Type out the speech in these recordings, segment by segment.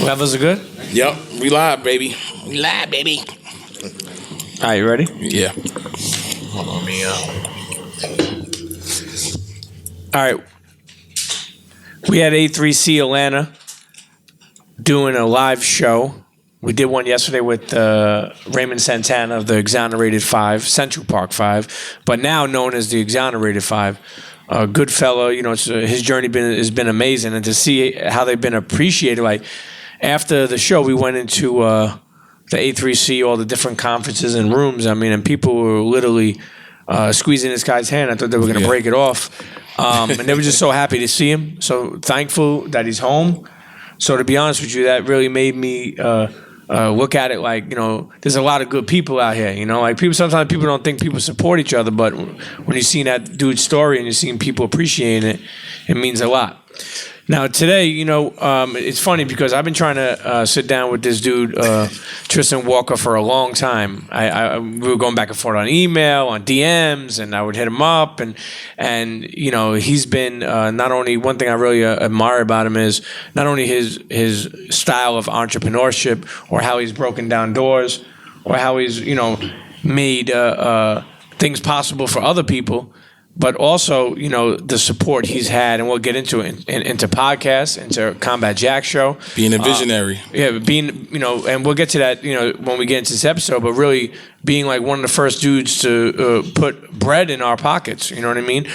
Levels are good? Yep, we live, baby. We live, baby. All right, you ready? Yeah. Hold on, me. All right. We had A3C Atlanta doing a live show. We did one yesterday with Raymond Santana of the Exonerated Five, Central Park Five, but now known as the Exonerated Five. A good fellow, you know, his journey has been amazing, and to see how they've been appreciated. Like after the show, we went into the A3C, all the different conferences and rooms. I mean, and people were literally squeezing this guy's hand. I thought they were going to break it off, and they were just so happy to see him. So thankful that he's home. So to be honest with you, that really made me look at it like, you know, there's a lot of good people out here. You know, like sometimes people don't think people support each other, but when you're seeing that dude's story and you're seeing people appreciating it, it means a lot. Now today, you know, it's funny because I've been trying to sit down with this dude, Tristan Walker, for a long time. We were going back and forth on email, on DMs, and I would hit him up, and you know, he's been not only, one thing I really admire about him is not only his style of entrepreneurship, or how he's broken down doors, or how he's, you know, made things possible for other people, but also, you know, the support he's had, and we'll get into it, into podcasts, into Combat Jack Show. Being a visionary. Being, you know, and we'll get to that, you know, when we get into this episode, but really being like one of the first dudes to put bread in our pockets, you know what I mean?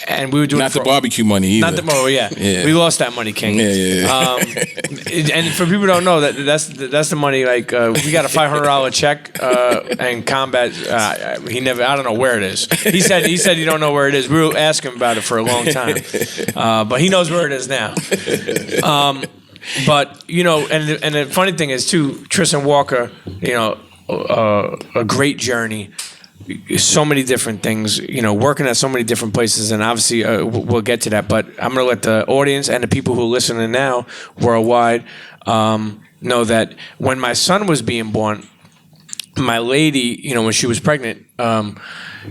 And we were doing not the barbecue money either. Yeah. We lost that money, King. Yeah. And for people who don't know, that's the money. Like we got a $500 check, and Combat. He never. I don't know where it is. He said he don't know where it is. We were asking about it for a long time, but he knows where it is now. But you know, and the funny thing is too, Tristan Walker, you know, a great journey. So many different things, you know, working at so many different places, and obviously we'll get to that. But I'm going to let the audience and the people who are listening now worldwide know that when my son was being born, my lady, you know, when she was pregnant,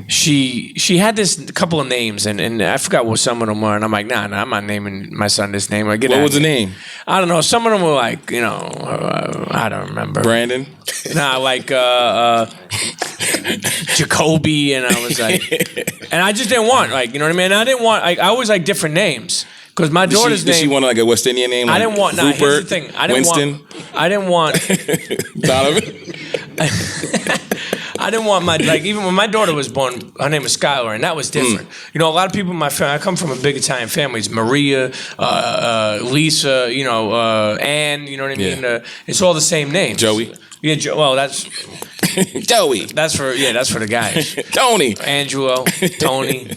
she had this couple of names, and I forgot what some of them were, and I'm like, nah, I'm not naming my son this name. What was the name? I don't know. Some of them were like, you know, I don't remember. Brandon? Nah, like Jacoby, and I was like, and I just didn't want, like, you know what I mean? I didn't want, like, I always like different names. Because my daughter's name. Did she want like a West Indian name? Like I didn't want. Nah, here's the thing. I didn't want. Donovan. I didn't want my, like, even when my daughter was born, her name was Skylar, and that was different. You know, a lot of people in my family, I come from a big Italian family. It's Maria, Lisa, you know, Ann, you know what I mean? It's all the same names. Joey. Yeah, well, that's Joey. That's for the guys. Tony. Angelo, Tony.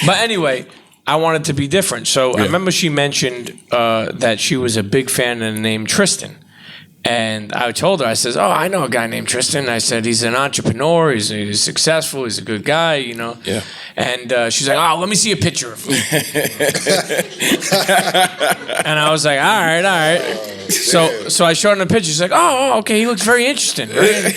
But anyway, I wanted to be different. So I remember she mentioned that she was a big fan of the name Tristan. And I told her, I says, oh, I know a guy named Tristan. I said, he's an entrepreneur. He's successful. He's a good guy, you know. Yeah. And she's like, oh, let me see a picture of him. And I was like, all right. So I showed her the picture. She's like, oh, okay, he looks very interesting. Right?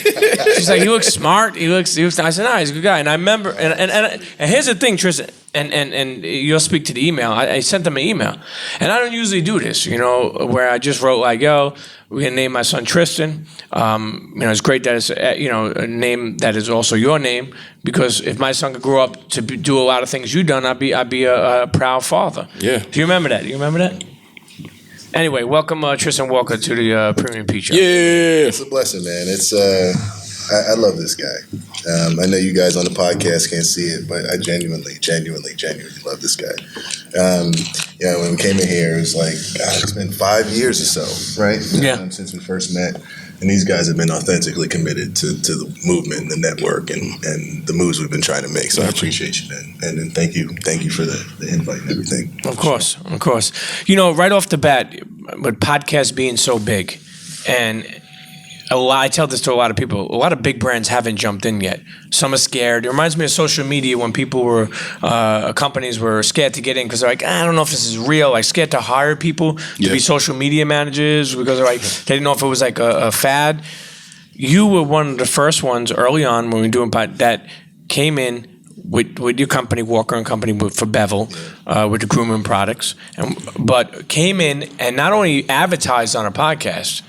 She's like, he looks smart. He looks. I said, no, he's a good guy. And I remember, and here's the thing, Tristan, and you'll speak to the email. I sent them an email. And I don't usually do this, you know, where I just wrote like, yo, we're going to name my son Tristan. You know, it's great that it's, you know, a name that is also your name, because if my son could grow up to do a lot of things you've done, I'd be a proud father. Yeah. Do you remember that? Anyway, welcome Tristan Walker to the Premium Peach Show. Yeah. It's a blessing, man. It's I love this guy. I know you guys on the podcast can't see it, but I genuinely love this guy. You know, when we came in here, it was like, God, it's been 5 years or so, right? Since we first met. And these guys have been authentically committed to the movement and the network and the moves we've been trying to make. So I appreciate you, man. And thank you for the invite and everything. Of course. You know, right off the bat, with podcasts being so big, and I tell this to a lot of people, a lot of big brands haven't jumped in yet. Some are scared. It reminds me of social media when people were, companies were scared to get in because they're like, I don't know if this is real, like scared to hire people to be social media managers because they're like, they didn't know if it was like a fad. You were one of the first ones early on when we were doing that came in, with your company, Walker and Company, for Bevel, with the grooming products, but came in and not only advertised on a podcast,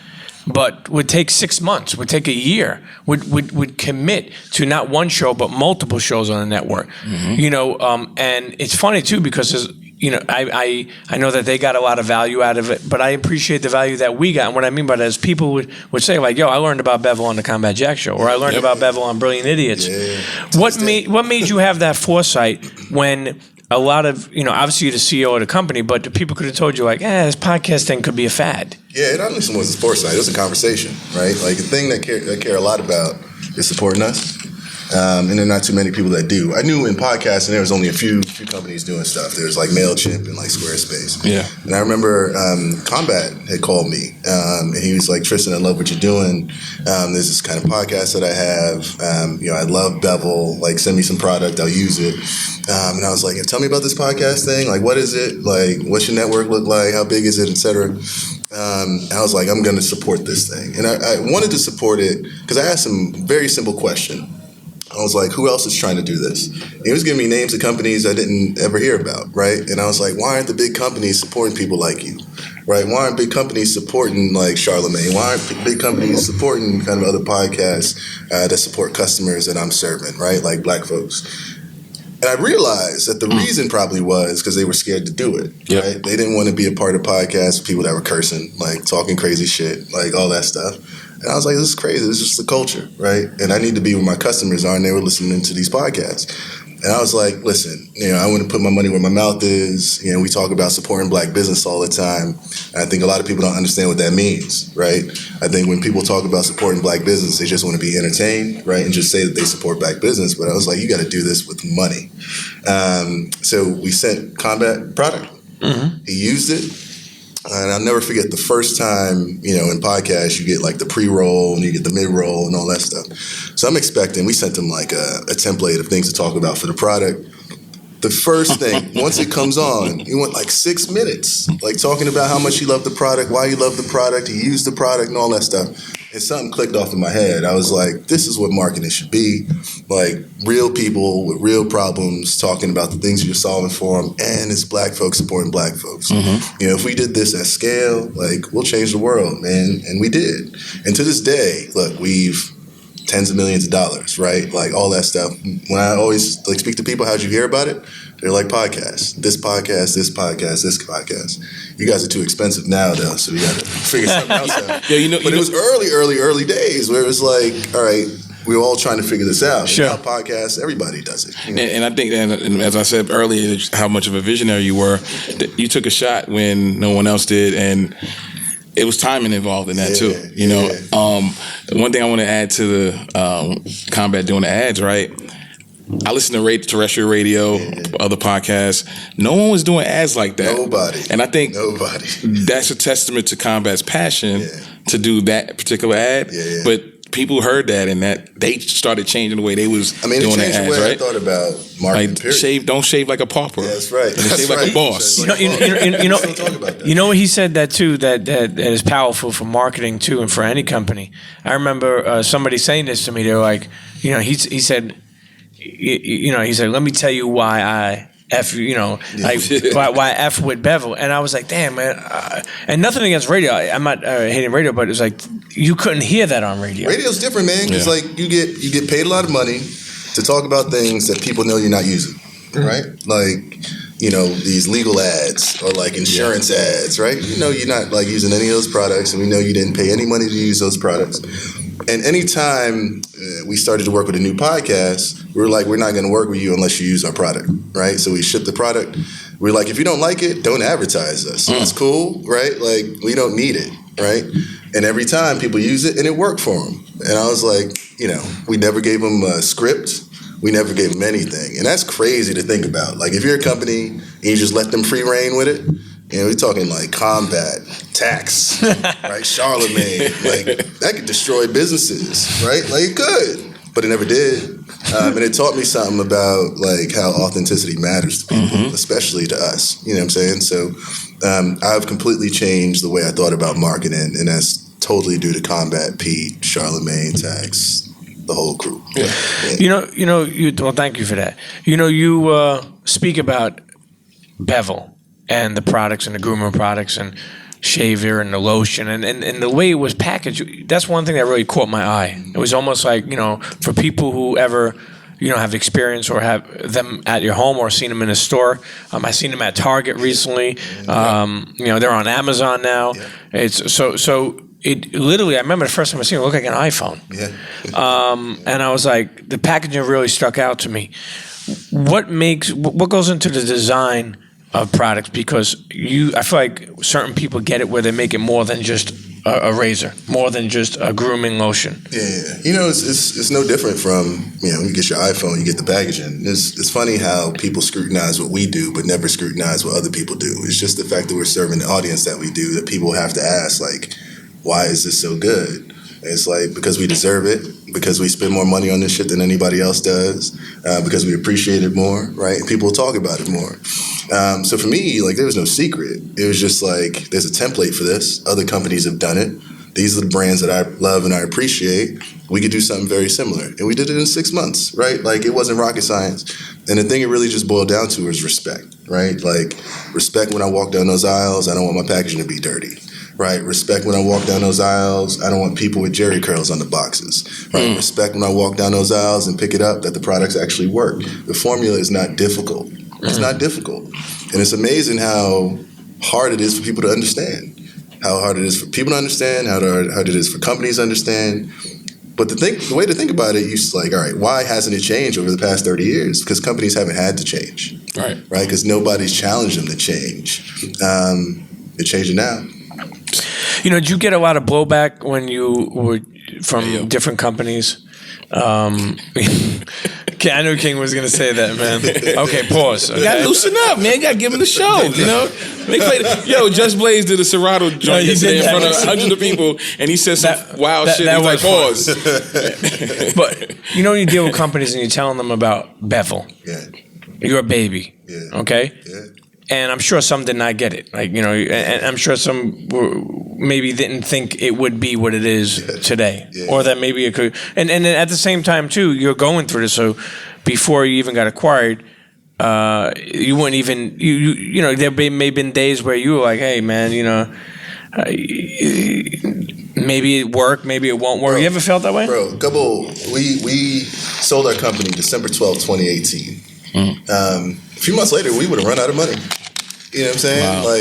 but would take 6 months, would take a year, would commit to not one show but multiple shows on the network. And it's funny too because I know that they got a lot of value out of it, but I appreciate the value that we got. And what I mean by that is people would say like, "Yo, I learned about Bevel on the Combat Jack show," or "I learned about Bevel on Brilliant Idiots." Yeah. What made you have that foresight when a lot of obviously you're the CEO of the company, but the people could have told you like, this podcast thing could be a fad. Yeah, it honestly wasn't foresight. It was a conversation, right? Like the thing that I care a lot about is supporting us. And there are not too many people that do. I knew in podcasting there was only a few companies doing stuff. There was like MailChimp and like Squarespace. Yeah. And I remember Combat had called me, and he was like, "Tristan, I love what you're doing. There's this kind of podcast that I have. I love Bevel. Like, send me some product. I'll use it." And I was like, "Tell me about this podcast thing. Like, what is it? Like, what's your network look like? How big is it, et cetera?" And I was like, "I'm going to support this thing." And I wanted to support it because I asked him a very simple question. I was like, who else is trying to do this? And he was giving me names of companies I didn't ever hear about, right? And I was like, why aren't the big companies supporting people like you, right? Why aren't big companies supporting like Charlemagne? Why aren't big companies supporting kind of other podcasts that support customers that I'm serving, right? Like Black folks. And I realized that the reason probably was because they were scared to do it, right? They didn't want to be a part of podcasts with people that were cursing, like talking crazy shit, like all that stuff. And I was like, this is crazy. This is just the culture, right? And I need to be where my customers are, and they were listening to these podcasts. And I was like, listen, I want to put my money where my mouth is. We talk about supporting Black business all the time. And I think a lot of people don't understand what that means, right? I think when people talk about supporting Black business, they just want to be entertained, right? And just say that they support Black business. But I was like, you got to do this with money. So we sent Combat product. Mm-hmm. He used it. And I'll never forget the first time, in podcasts, you get like the pre-roll and you get the mid-roll and all that stuff. So I'm expecting, we sent him like a template of things to talk about for the product. The first thing, once it comes on, he went like 6 minutes, like talking about how much he loved the product, why he loved the product, he used the product and all that stuff. And something clicked off in my head. I was like, this is what marketing should be. Like real people with real problems talking about the things you're solving for them, and it's Black folks supporting Black folks. Mm-hmm. If we did this at scale, like we'll change the world, man. And we did. And to this day, look, we've tens of millions of dollars, right? Like all that stuff. When I always like speak to people, how'd you hear about it? They're like, podcasts. This podcast, this podcast, this podcast. You guys are too expensive now, though, so we got to figure something else out. But it was early days where it was like, all right, we were all trying to figure this out. Sure. Now podcasts, everybody does it. And I think, and as I said earlier, how much of a visionary you were. You took a shot when no one else did, and it was timing involved in that too. One thing I want to add to the Combat doing the ads, right? I listen to terrestrial radio, other podcasts. No one was doing ads like that. Nobody. And I think that's a testament to Combat's passion to do that particular ad. But people heard that, and that they started changing the way they was doing the ads, right? It changed the way I thought about marketing, period. Don't shave like a pauper. Yeah, that's right. Shave like a boss. He said that too, that is powerful for marketing too, and for any company. I remember somebody saying this to me. They were like, he said, let me tell you why I F, why I F with Bevel. And I was like, damn, man. And nothing against radio. I'm not hating radio, but it's like, you couldn't hear that on radio. Radio's different, man, because like you get paid a lot of money to talk about things that people know you're not using, right? Like, these legal ads or like insurance ads, right? You're not like using any of those products, and we know you didn't pay any money to use those products. And anytime we started to work with a new podcast, we were like, we're not going to work with you unless you use our product, right? So we shipped the product. We're like, if you don't like it, don't advertise us. It's cool, right? Like, we don't need it, right? And every time people use it, and it worked for them. And I was like, we never gave them a script. We never gave them anything. And that's crazy to think about. Like, if you're a company and you just let them free reign with it, we're talking like Combat, Tax, right? Charlemagne, like that could destroy businesses, right? Like it could, but it never did. And it taught me something about like how authenticity matters to people, especially to us. You know what I'm saying? So I've completely changed the way I thought about marketing, and that's totally due to Combat, Pete, Charlemagne, Tax, the whole crew. Yeah. Well, thank you for that. You speak about Bevel and the products and the grooming products and shaver and the lotion and the way it was packaged. That's one thing that really caught my eye. It was almost like, for people who ever, have experience or have them at your home or seen them in a store. I seen them at Target recently. They're on Amazon now. Yeah. It's so it literally, I remember the first time I seen it looked like an iPhone. Yeah. And I was like, the packaging really stuck out to me. What goes into the design of products? Because I feel like certain people get it where they make it more than just a razor, more than just a grooming lotion. Yeah. It's no different from, when you get your iPhone, you get the packaging. It's funny how people scrutinize what we do, but never scrutinize what other people do. It's just the fact that we're serving the audience that we do that people have to ask, like, why is this so good? It's like, because we deserve it, because we spend more money on this shit than anybody else does, because we appreciate it more, right? And people talk about it more. So for me, like, there was no secret. It was just like, there's a template for this. Other companies have done it. These are the brands that I love and I appreciate. We could do something very similar. And we did it in 6 months, right? Like, it wasn't rocket science. And the thing it really just boiled down to is respect, right? Like, respect when I walk down those aisles. I don't want my packaging to be dirty. Right, respect when I walk down those aisles. I don't want people with jerry curls on the boxes. Right, respect when I walk down those aisles and pick it up that the products actually work. The formula is not difficult. It's not difficult, and it's amazing how hard it is for people to understand. How hard it is for people to understand. How hard it is for companies to understand. But the way to think about it, you're just like, all right, why hasn't it changed over the past 30 years? Because companies haven't had to change. Right, because nobody's challenged them to change. They're changing now. Did you get a lot of blowback when you were from different companies? I knew King was going to say that, man. Okay, pause. Okay. You got to loosen up, man. You got to give him the show, Just Blaze did a Serato joint yesterday in front of hundreds of people, and he said some wild shit. He was like, pause. But, when you deal with companies and you're telling them about Bevel, you're a baby, okay? Yeah. And I'm sure some did not get it. Like, and I'm sure some maybe didn't think it would be what it is today. Or that maybe it could. And then at the same time, too, you're going through this. So before you even got acquired, you wouldn't even, there may have been days where you were like, hey, man, maybe it worked, maybe it won't work. You ever felt that way? Bro, we sold our company December 12th, 2018. A few months later, we would have run out of money. You know what I'm saying? Wow.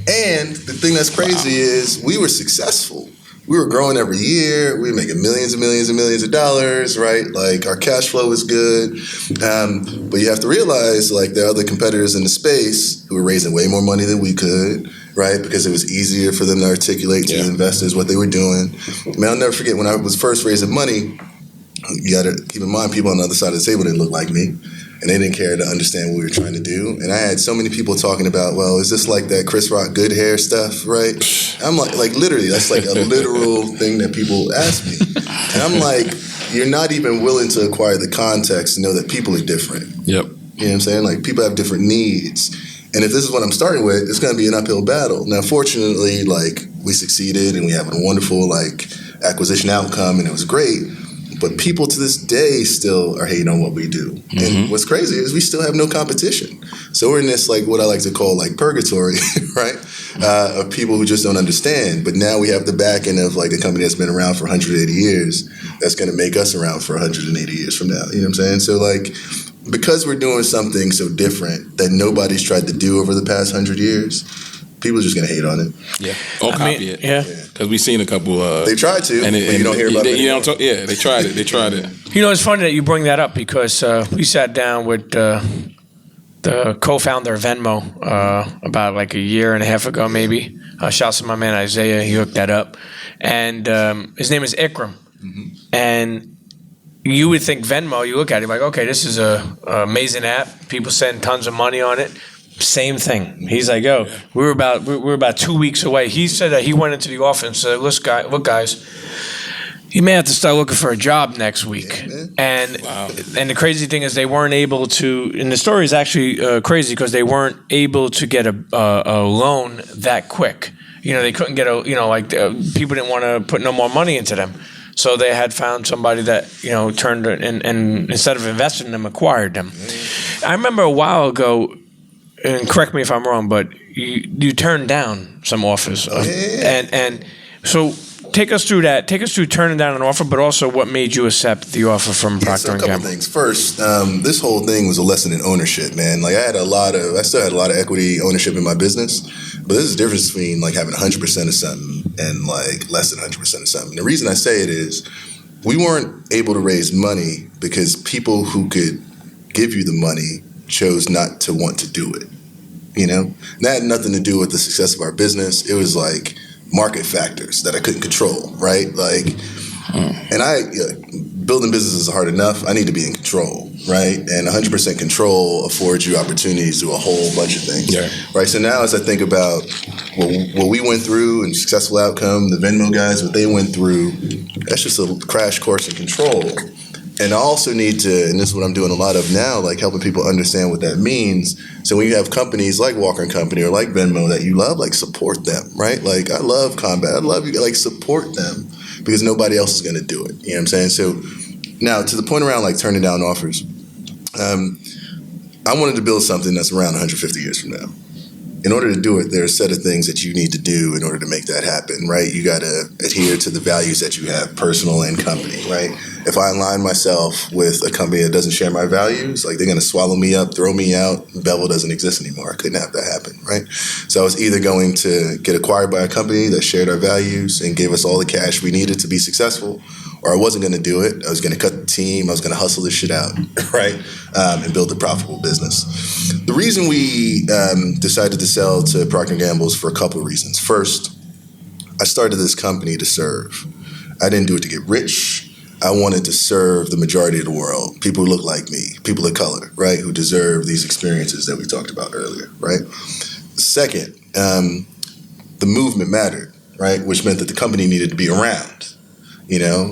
And the thing that's crazy is we were successful. We were growing every year. We were making millions and millions and millions of dollars, right? Like, our cash flow was good. But you have to realize, like, there are other competitors in the space who were raising way more money than we could, right? Because it was easier for them to articulate to the investors what they were doing. Man, I'll never forget when I was first raising money, you got to keep in mind, people on the other side of the table didn't look like me. And they didn't care to understand what we were trying to do. And I had so many people talking about, well, is this like that Chris Rock good hair stuff, right? I'm like literally, that's like a literal thing that people ask me. And I'm like, you're not even willing to acquire the context to know that people are different. Yep. You know what I'm saying? Like, people have different needs. And if this is what I'm starting with, it's going to be an uphill battle. Now, fortunately, like, we succeeded and we have a wonderful, like, acquisition outcome, and it was great. But people to this day still are hating on what we do. And what's crazy is we still have no competition. So we're in this, like, what I like to call, like, purgatory, right? Of people who just don't understand. But now we have the back end of, like, a company that's been around for 180 years that's going to make us around for 180 years from now. You know what I'm saying? So, like, because we're doing something so different that nobody's tried to do over the past 100 years, people are just going to hate on it. Yeah. Or copy it. Yeah. Because we've seen a couple. They tried to, but you don't hear about it. They tried it. They tried it. It's funny that you bring that up because we sat down with the co-founder of Venmo about like a year and a half ago, maybe. Shouts to my man Isaiah. He hooked that up. And his name is Ikram. And you would think Venmo, you look at it like, okay, this is a amazing app. People send tons of money on it. Same thing. He's like, yo, we were about 2 weeks away. He said that he went into the office and said, look, guys, you may have to start looking for a job next week. And the crazy thing is they weren't able to, and the story is actually crazy because they weren't able to get a loan that quick. They couldn't get people didn't want to put no more money into them. So they had found somebody that, turned and instead of investing in them, acquired them. I remember a while ago, and correct me if I'm wrong, but you turned down some offers. And so take us through that. Take us through turning down an offer, but also what made you accept the offer from Procter so a couple Gamble. things. First, this whole thing was a lesson in ownership, man. Like I still had a lot of equity ownership in my business, but there's a difference between like having 100% of something and like less than 100% of something. The reason I say it is we weren't able to raise money because people who could give you the money chose not to want to do it. That had nothing to do with the success of our business. It was like market factors that I couldn't control, right? Like, and building business is hard enough. I need to be in control, right? And 100% control affords you opportunities to do a whole bunch of things, right? So now as I think about what we went through and successful outcome, the Venmo guys, what they went through, that's just a crash course in control. And I also need to, and this is what I'm doing a lot of now, like helping people understand what that means. So when you have companies like Walker & Company or like Venmo that you love, like support them, right? Like I love Combat. I love you, like support them because nobody else is going to do it. You know what I'm saying? So now to the point around like turning down offers, I wanted to build something that's around 150 years from now. In order to do it, there are a set of things that you need to do in order to make that happen, right? You got to adhere to the values that you have, personal and company, right? If I align myself with a company that doesn't share my values, like they're going to swallow me up, throw me out. Bevel doesn't exist anymore. I couldn't have that happen, right? So I was either going to get acquired by a company that shared our values and gave us all the cash we needed to be successful, or I wasn't going to do it. I was going to cut the team. I was going to hustle this shit out, right? And build a profitable business. The reason we decided to sell to Procter Gamble is for a couple of reasons. First, I started this company to serve. I didn't do it to get rich. I wanted to serve the majority of the world, people who look like me, people of color, right, who deserve these experiences that we talked about earlier, right? Second, the movement mattered, right, which meant that the company needed to be around.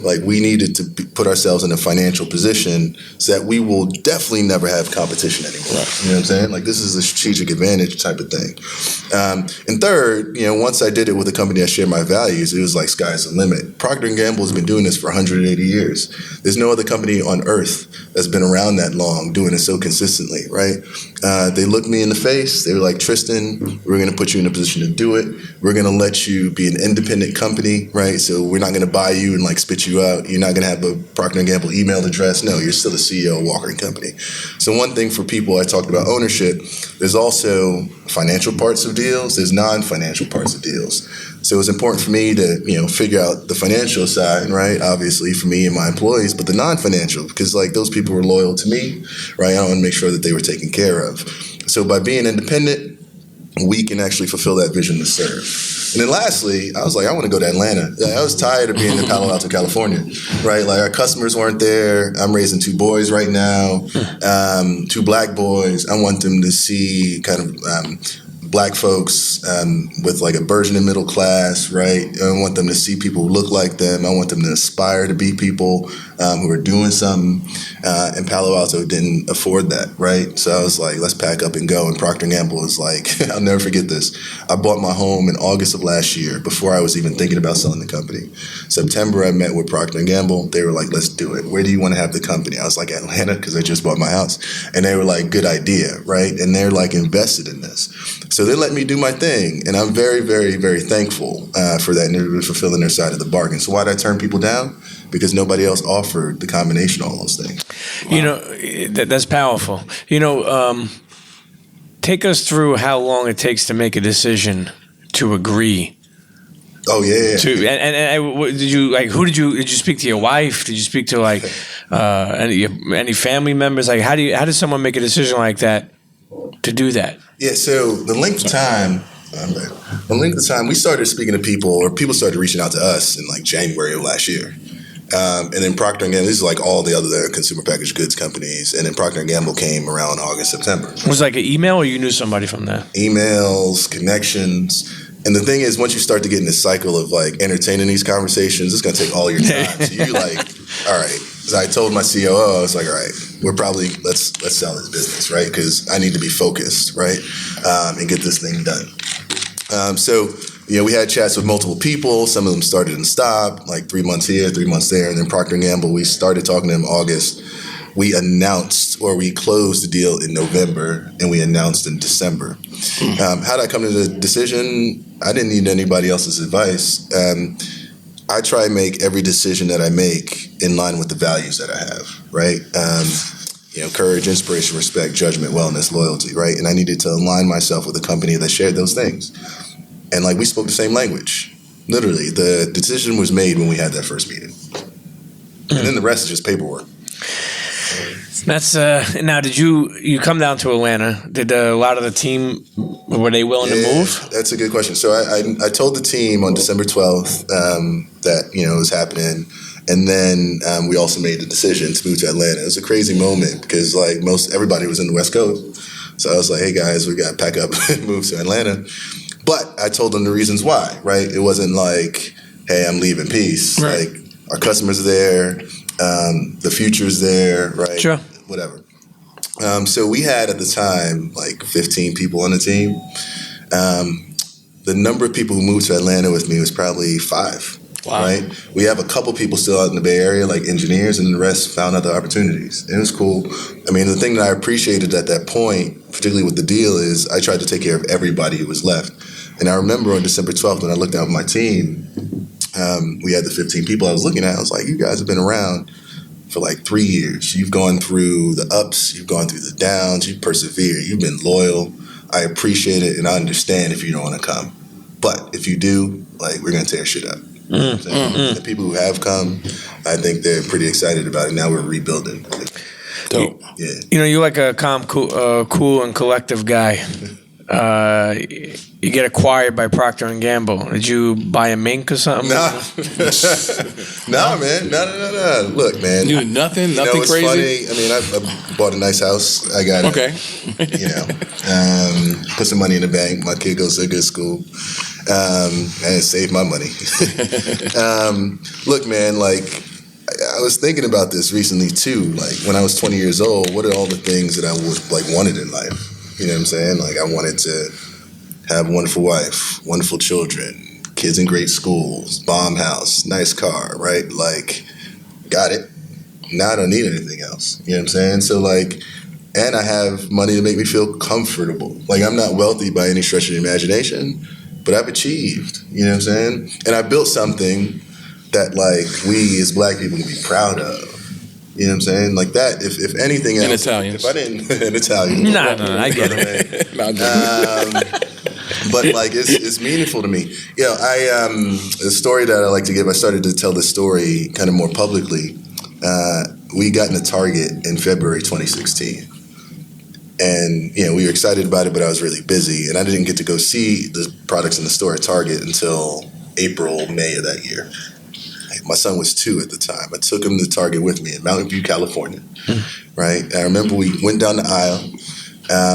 Like we needed to put ourselves in a financial position so that we will definitely never have competition anymore. Right. You know what I'm saying? Like this is a strategic advantage type of thing. And third, once I did it with a company that shared my values, it was like sky's the limit. Procter & Gamble has been doing this for 180 years. There's no other company on earth that's been around that long doing it so consistently, right? They looked me in the face. They were like, Tristan, we're going to put you in a position to do it. We're going to let you be an independent company, right? So we're not going to buy you and like spit you out. You're not going to have a Procter & Gamble email address. No, you're still the CEO of Walker & Company. So one thing for people, I talked about ownership, there's also financial parts of deals. There's non-financial parts of deals. So it was important for me to, figure out the financial side, right? Obviously for me and my employees, but the non-financial, because like those people were loyal to me, right? I want to make sure that they were taken care of. So by being independent, we can actually fulfill that vision to serve. And then lastly, I was like, I want to go to Atlanta. I was tired of being in Palo Alto, California, right? Like our customers weren't there. I'm raising 2 boys right now, 2 black boys. I want them to see kind of black folks with like a burgeoning middle class, right? I want them to see people who look like them. I want them to aspire to be people who are doing something. And Palo Alto didn't afford that, right? So I was like, let's pack up and go. And Procter Gamble was like, I'll never forget this. I bought my home in August of last year before I was even thinking about selling the company. September, I met with Procter Gamble. They were like, let's do it. Where do you want to have the company? I was like, Atlanta, because I just bought my house. And they were like, good idea, right? And they're like invested in this. So they let me do my thing. And I'm very, very, very thankful for that and they're really fulfilling their side of the bargain. So why did I turn people down? Because nobody else offered the combination of all those things. Wow. That's powerful. Take us through how long it takes to make a decision to agree. Oh yeah. Did you speak to your wife? Did you speak to like any family members? Like how does someone make a decision like that to do that? Yeah. So the length of time we started speaking to people, or people started reaching out to us in like January of last year. And then Procter & Gamble, this is like all the other consumer packaged goods companies. And then Procter & Gamble came around August, September. Was it like an email or you knew somebody from there? Emails, connections. And the thing is, once you start to get in this cycle of like entertaining these conversations, it's going to take all your time. So you're like, all right. So I told my COO, I was like, all right, we're probably, let's sell this business, right? Because I need to be focused, right? And get this thing done. So we had chats with multiple people. Some of them started and stopped, like 3 months here, 3 months there. And then Proctor Gamble, we started talking to them August. We announced, or we closed the deal in November, and we announced in December. How did I come to the decision? I didn't need anybody else's advice. I try and make every decision that I make in line with the values that I have, right? Courage, inspiration, respect, judgment, wellness, loyalty, right? And I needed to align myself with a company that shared those things. And we spoke the same language. Literally, the decision was made when we had that first meeting. And then the rest is just paperwork. That's now. Did you come down to Atlanta? Did a lot of the team, were they willing to move? That's a good question. So I told the team on December 12th that it was happening, and then we also made the decision to move to Atlanta. It was a crazy moment because everybody was in the West Coast, so I was like, "Hey guys, we got to pack up and move to Atlanta." But I told them the reasons why. Right? It wasn't like, "Hey, I'm leaving, peace." Right. Like our customers are there, the future's there, right? Sure. Whatever. So we had at the time 15 people on the team. The number of people who moved to Atlanta with me was probably 5. Wow. Right? We have a couple people still out in the Bay Area, like engineers, and the rest found other opportunities. And it was cool. I mean, the thing that I appreciated at that point, particularly with the deal, is I tried to take care of everybody who was left. And I remember on December 12th when I looked out with my team, we had the 15 people I was looking at. I was like, you guys have been around for 3 years. You've gone through the ups, you've gone through the downs, you've persevered, you've been loyal. I appreciate it, and I understand if you don't want to come. But if you do, we're going to tear shit up. The people who have come, I think they're pretty excited about it. Now we're rebuilding. Dope. Yeah. You're like a calm, cool, and collective guy. You get acquired by Procter & Gamble. Did you buy a mink or something? Nah. Nah, man. No. Look, man. You did nothing It's crazy? funny. I mean, I bought a nice house. I got Okay. put some money in the bank. My kid goes to a good school. And save my money. Look, man, I was thinking about this recently too. When I was 20 years old, what are all the things that I would wanted in life? You know what I'm saying? I wanted to have a wonderful wife, wonderful children, kids in great schools, bomb house, nice car, right? Got it. Now I don't need anything else. You know what I'm saying? So and I have money to make me feel comfortable. I'm not wealthy by any stretch of the imagination, but I've achieved. You know what I'm saying? And I built something that we as Black people can be proud of. You know what I'm saying? That, if anything else. In Italian. If I didn't, in Italian. No, I get it. But it's meaningful to me. The story that I like to give, I started to tell this story kind of more publicly. We got into Target in February 2016. And, we were excited about it, but I was really busy. And I didn't get to go see the products in the store at Target until April, May of that year. My son was 2 at the time. I took him to Target with me in Mountain View, California, right? I remember we went down the aisle.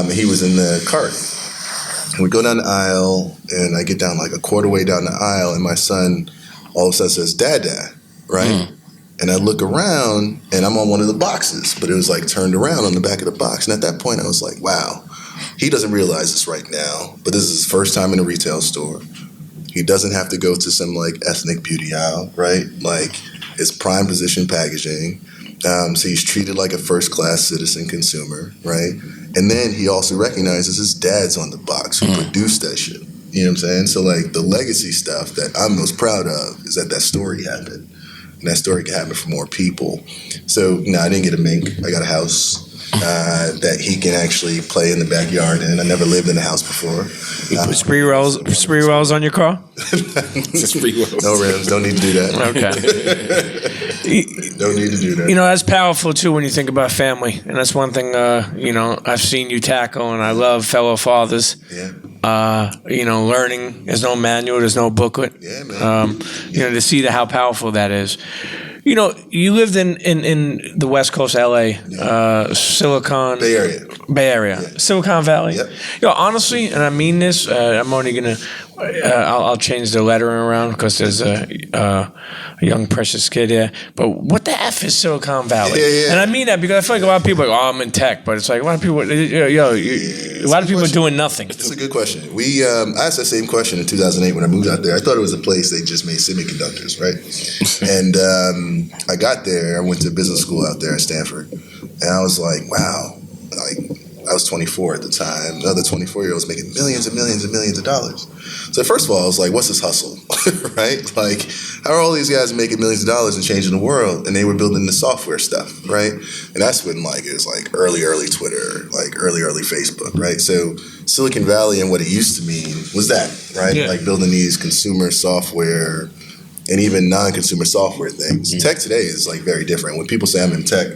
He was in the cart. And we go down the aisle, and I get down a quarter way down the aisle, and my son all of a sudden says, Dad, right? And I look around, and I'm on one of the boxes, but it was turned around on the back of the box. And at that point, I was like, wow, he doesn't realize this right now, but this is his first time in a retail store. He doesn't have to go to some ethnic beauty aisle, right? It's prime position packaging. So he's treated like a first class citizen consumer, right? And then he also recognizes his dad's on the box who produced that shit. You know what I'm saying? So the legacy stuff that I'm most proud of is that story happened. And that story can happen for more people. So no, I didn't get a mink. I got a house that he can actually play in the backyard in. I never lived in a house before. You put spree rolls on your car? No rims. Don't need to do that. Okay. Don't need to do that. That's powerful too when you think about family, and that's one thing I've seen you tackle, and I love fellow fathers. Yeah. Learning. There's no manual. There's no booklet. Yeah, man. To see how powerful that is. You lived in the West Coast, LA, Silicon Bay Area. Yeah. Silicon Valley. Yep. Honestly, and I mean this, I'm only gonna. I'll change the lettering around because there's a young precious kid here. But what the F is Silicon Valley? Yeah. And I mean that because I feel like a lot of people are like, I'm in tech, but it's like a lot of people, a lot of people are doing nothing. It's a good question. I asked that same question in 2008 when I moved out there. I thought it was a place they just made semiconductors, right? And I got there. I went to business school out there at Stanford, and I was like, wow, like. I was 24 at the time. The other 24-year-olds making millions and millions and millions of dollars. So first of all, I was like, what's this hustle, right? Like, how are all these guys making millions of dollars and changing the world? And they were building the software stuff, right? And that's when it was like early Twitter, like early Facebook, right? So Silicon Valley and what it used to mean was that, right? Yeah. Like building these consumer software and even non-consumer software things. Mm-hmm. Tech today is like very different. When people say I'm in tech,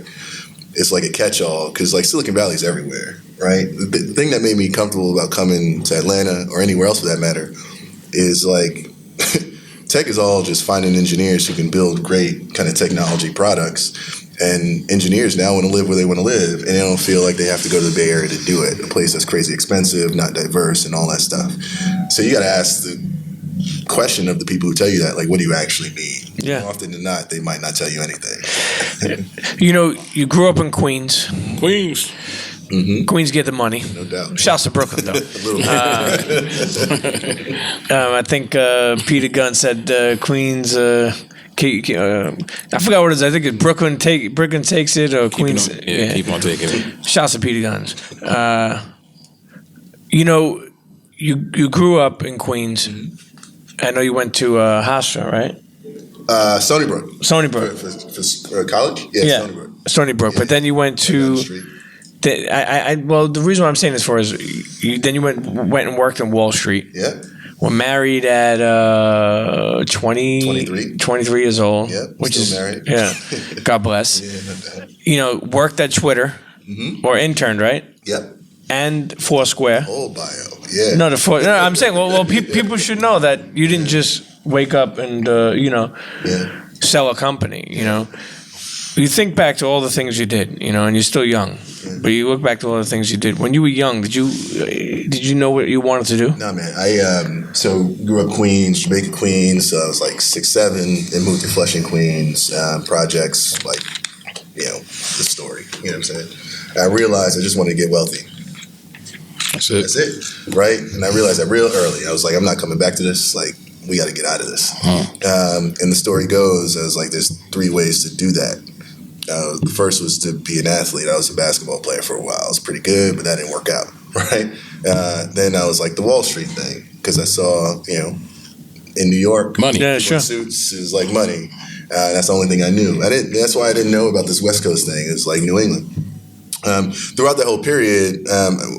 it's like a catch-all because like Silicon Valley is everywhere, right? The thing that made me comfortable about coming to Atlanta or anywhere else for that matter is like tech is all just finding engineers who can build great kind of technology products. And engineers now want to live where they want to live, and they don't feel like they have to go to the Bay Area to do it, a place that's crazy expensive, not diverse, and all that stuff. So you got to ask the question of the people who tell you that, like, what do you actually mean? Yeah. More often than not, they might not tell you anything. You grew up in Queens. Mm-hmm. Queens get the money. No doubt. Shouts to Brooklyn, though. A little bit. I think Peter Gunn said Queens. I forgot what it is. I think it's Brooklyn takes it or Queens. Keep on taking it. Shouts to Peter Guns. You grew up in Queens. Mm-hmm. I know you went to Hofstra, right? Stony Brook. Stony Brook. For college? Yeah, Stony Brook. Stony Brook. Yeah. But then you went to... the reason why I'm saying this for is then you went and worked in Wall Street. Yeah. Were married at 23 years old. Yeah, which still is married. Yeah. God bless. Yeah, no You doubt. worked at Twitter or interned, right? Yep. And Foursquare. Whole bio. Yeah. No, I'm saying, people should know that you didn't just wake up and sell a company. You think back to all the things you did, and you're still young, but you look back to all the things you did. When you were young, did you know what you wanted to do? No, man. I grew up Queens, Jamaica, Queens. So I was like 6'7", and moved to Flushing, Queens. Projects, like, the story. You know what I'm saying? I realized I just wanted to get wealthy. That's it, right? And I realized that real early. I was like, I'm not coming back to this. Like, we got to get out of this. And the story goes, I was like, there's 3 ways to do that. The first was to be an athlete. I was a basketball player for a while. I was pretty good, but that didn't work out, right? Then I was like the Wall Street thing because I saw, in New York, money. Yeah, sure. Suits is like money. That's the only thing I knew. That's why I didn't know about this West Coast thing. It's like New England. Throughout that whole period,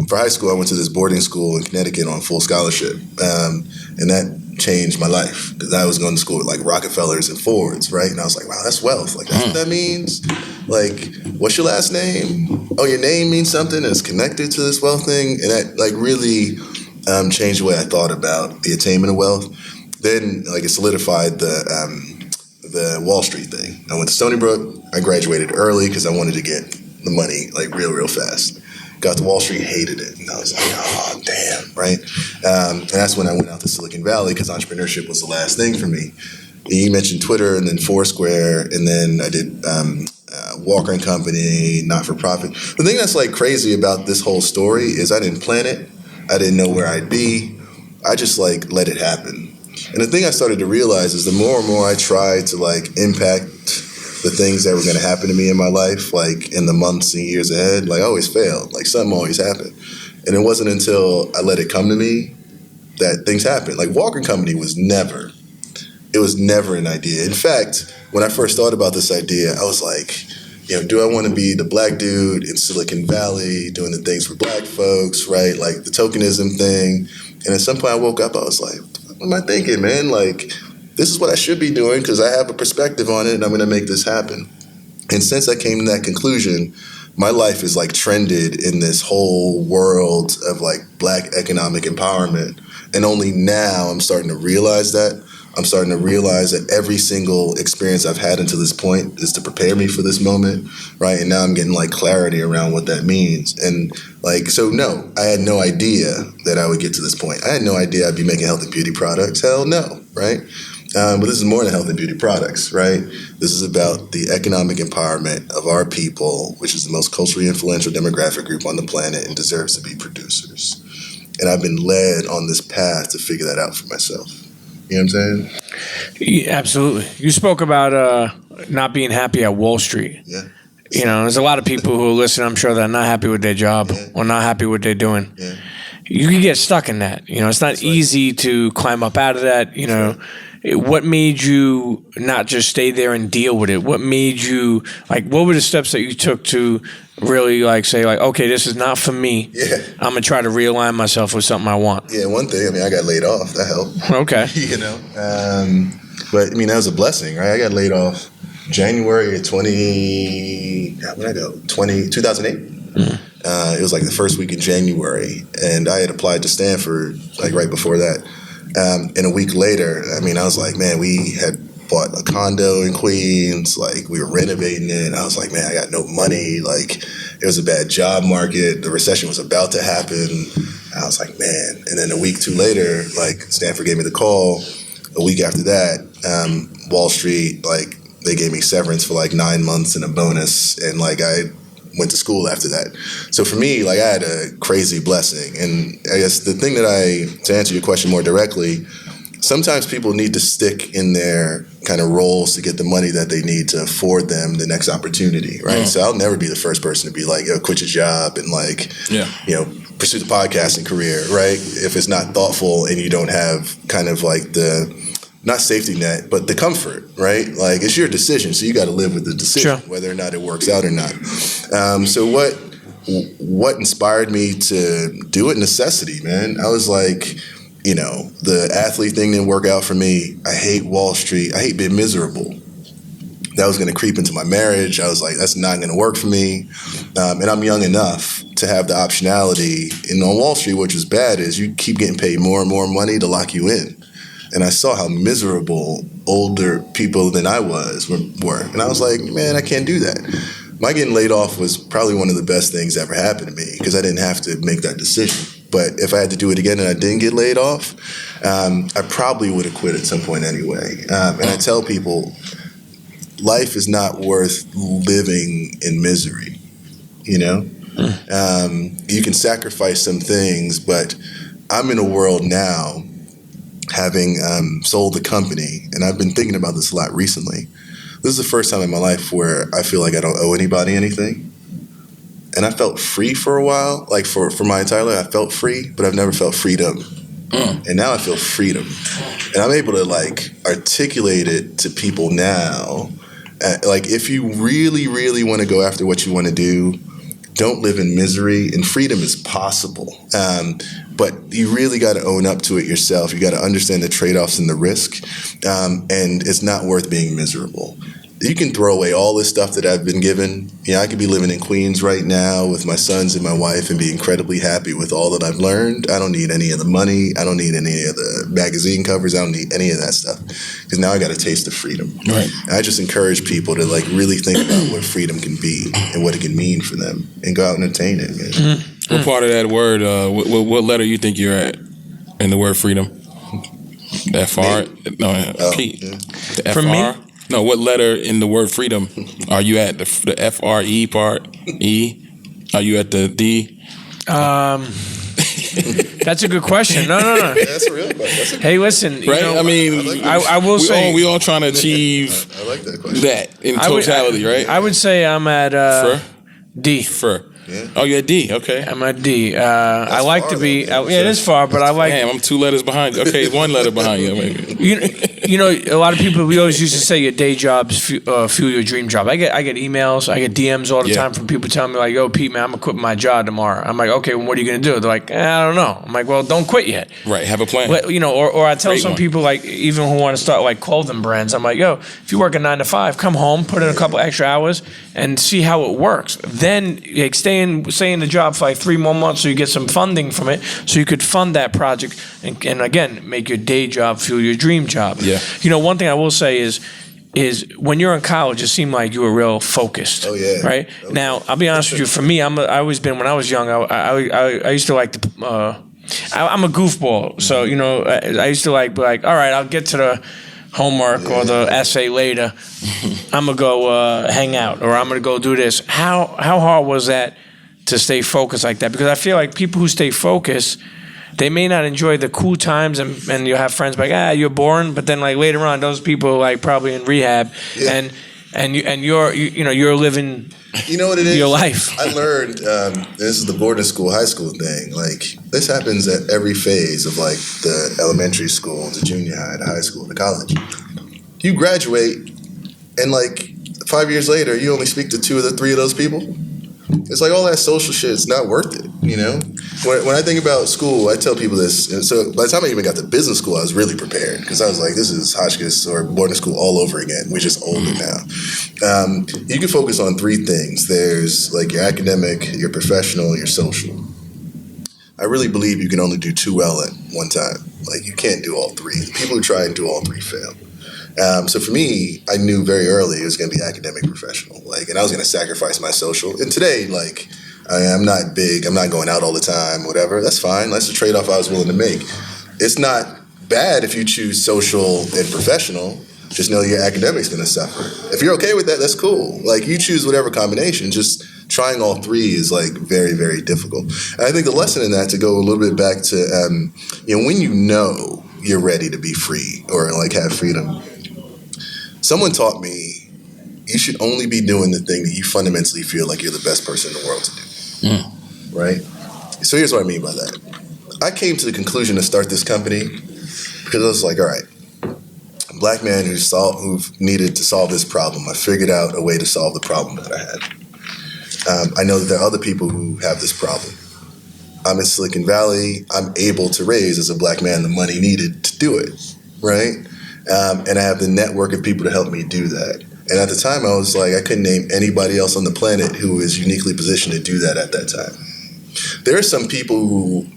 for high school, I went to this boarding school in Connecticut on full scholarship, and that changed my life because I was going to school with like Rockefellers and Fords, right? And I was like, wow, that's wealth. Like, that's what that means. Like, what's your last name? Oh, your name means something. And it's connected to this wealth thing, and that like really changed the way I thought about the attainment of wealth. Then, like, it solidified the Wall Street thing. I went to Stony Brook. I graduated early because I wanted to get the money like real fast. Got to Wall Street, hated it. And I was like, oh, damn, right? And that's when I went out to Silicon Valley because entrepreneurship was the last thing for me. You mentioned Twitter and then Foursquare, and then I did Walker & Company, not-for-profit. The thing that's like crazy about this whole story is I didn't plan it. I didn't know where I'd be. I just like let it happen. And the thing I started to realize is the more and more I tried to like impact the things that were going to happen to me in my life, like in the months and years ahead, like I always failed. Like something always happened. And it wasn't until I let it come to me that things happened. Like Walker & Company was never an idea. In fact, when I first thought about this idea, I was like, do I want to be the black dude in Silicon Valley doing the things for black folks, right? Like the tokenism thing. And at some point I woke up, I was like, what am I thinking, man? Like, this is what I should be doing because I have a perspective on it and I'm going to make this happen. And since I came to that conclusion, my life is like trended in this whole world of like black economic empowerment. And only now I'm starting to realize that. I'm starting to realize that every single experience I've had until this point is to prepare me for this moment, right? And now I'm getting like clarity around what that means. And like, so no, I had no idea that I would get to this point. I had no idea I'd be making health and beauty products. Hell no, right? But this is more than health and beauty products, right? This is about the economic empowerment of our people, which is the most culturally influential demographic group on the planet and deserves to be producers. And I've been led on this path to figure that out for myself. You know what I'm saying? Yeah, absolutely. You spoke about not being happy at Wall Street. Yeah. You know, there's a lot of people who listen, I'm sure, that are not happy with their job or not happy with what they're doing. Yeah. You can get stuck in that. You know, it's not easy to climb up out of that. You know, what made you not just stay there and deal with it? What made you, like, what were the steps that you took to really, like, say, like, okay, this is not for me. Yeah. I'm going to try to realign myself with something I want. Yeah, one thing, I mean, I got laid off. That helped. Okay. You know? But, I mean, that was a blessing, right? I got laid off January of 2008. It was like the first week in January, and I had applied to Stanford like right before that. And a week later, I mean, I was like, man, we had bought a condo in Queens, like we were renovating it. I was like, man, I got no money. Like it was a bad job market. The recession was about to happen. I was like, man. And then a week too later, like Stanford gave me the call. A week after that, Wall Street, like they gave me severance for like 9 months and a bonus. And like I went to school after that. So for me, like I had a crazy blessing. And I guess the thing that to answer your question more directly, sometimes people need to stick in their kind of roles to get the money that they need to afford them the next opportunity, right? So I'll never be the first person to be like, yo, quit your job and like, you know, pursue the podcasting career, right? If it's not thoughtful and you don't have kind of like the, not safety net, but the comfort, right? Like it's your decision, so you got to live with the decision, whether or not it works out or not. So what inspired me to do it? Necessity, man. I was like, you know, the athlete thing didn't work out for me. I hate Wall Street. I hate being miserable. That was going to creep into my marriage. I was like, that's not going to work for me. And I'm young enough to have the optionality. And on Wall Street, which was bad, is you keep getting paid more and more money to lock you in. And I saw how miserable older people than I was were. And I was like, man, I can't do that. My getting laid off was probably one of the best things that ever happened to me because I didn't have to make that decision. But if I had to do it again and I didn't get laid off, I probably would have quit at some point anyway. And I tell people, life is not worth living in misery, you know? You can sacrifice some things, but I'm in a world now having sold the company, and I've been thinking about this a lot recently. This is the first time in my life where I feel like I don't owe anybody anything. And I felt free for a while, like for my entire life, I felt free, but I've never felt freedom. And now I feel freedom. And I'm able to like articulate it to people now. Like if you really, really want to go after what you want to do, don't live in misery, and freedom is possible. But you really got to own up to it yourself. You got to understand the trade-offs and the risk, and it's not worth being miserable. You can throw away all this stuff that I've been given. Yeah, I could be living in Queens right now with my sons and my wife and be incredibly happy with all that I've learned. I don't need any of the money. I don't need any of the magazine covers. I don't need any of that stuff because now I got a taste of freedom. Right. And I just encourage people to like really think about what freedom can be and what it can mean for them and go out and attain it. Man. What part of that word, what letter you think you're at in the word freedom? The FR? No, P. Yeah. The FR? For me? No, what letter in the word freedom are you at? The FRE part? E? Are you at the D? That's a good question. No. That's a real question. Hey, listen. Right? You know, I mean, I will say. We all trying to achieve I like that question. that in totality, right? I would say I'm at D. Fur. Yeah. Oh, you're at D. Okay. I'm at D. I like to be. Yeah, it is far, but I like. Damn, I'm 2 letters behind you. Okay, 1 letter behind you. Maybe. You know, a lot of people, we always used to say your day jobs fuel your dream job. I get emails, I get DMs all the time from people telling me like, yo, Pete, man, I'm going to quit my job tomorrow. I'm like, okay, well, what are you going to do? They're like, I don't know. I'm like, well, don't quit yet. Right, have a plan. You know, or I tell some people like, even who want to start like clothing brands, I'm like, yo, if you work a 9 to 5, come home, put in a couple extra hours and see how it works. Then like, stay in the job for like 3 more months so you get some funding from it so you could fund that project and again, make your day job fuel your dream job. Yeah. You know, one thing I will say is when you're in college, it seemed like you were real focused. Oh yeah. Right. Okay. Now, I'll be honest with you. For me, I always been when I was young. I used to like to. I'm a goofball, so you know I used to be like, all right, I'll get to the homework or the essay later. I'm gonna go hang out, or I'm gonna go do this. How hard was that to stay focused like that? Because I feel like people who stay focused, they may not enjoy the cool times, and you'll have friends like, you're boring, but then like later on, those people like probably in rehab, and you're living. You know what it is? Your life. I learned, this is the boarding school, high school thing. Like, this happens at every phase of, like, the elementary school, the junior high, the high school, the college. You graduate, and, like, 5 years later, you only speak to 2 or 3 of those people. It's like all that social shit is not worth it, you know? When I think about school, I tell people this. And so by the time I even got to business school, I was really prepared because I was like, this is Hotchkiss or boarding school all over again. We're just older now. You can focus on 3 things. There's like your academic, your professional, your social. I really believe you can only do 2 well at one time. Like you can't do all 3. The people who try and do all 3 fail. So for me, I knew very early it was going to be academic professional, like, and I was going to sacrifice my social. And today, like, I'm not big, I'm not going out all the time, whatever. That's fine. That's the trade-off I was willing to make. It's not bad if you choose social and professional. Just know your academic's going to suffer. If you're okay with that, that's cool. Like, you choose whatever combination. Just trying all 3 is, like, very, very difficult. And I think the lesson in that, to go a little bit back to, when you know you're ready to be free or, like, have freedom, someone taught me you should only be doing the thing that you fundamentally feel like you're the best person in the world to do. Right? So here's what I mean by that. I came to the conclusion to start this company because I was like, all right, a black man who needed to solve this problem. I figured out a way to solve the problem that I had. I know that there are other people who have this problem. I'm in Silicon Valley. I'm able to raise, as a black man, the money needed to do it. Right? And I have the network of people to help me do that. And at the time, I was like, I couldn't name anybody else on the planet who is uniquely positioned to do that at that time. There are some people who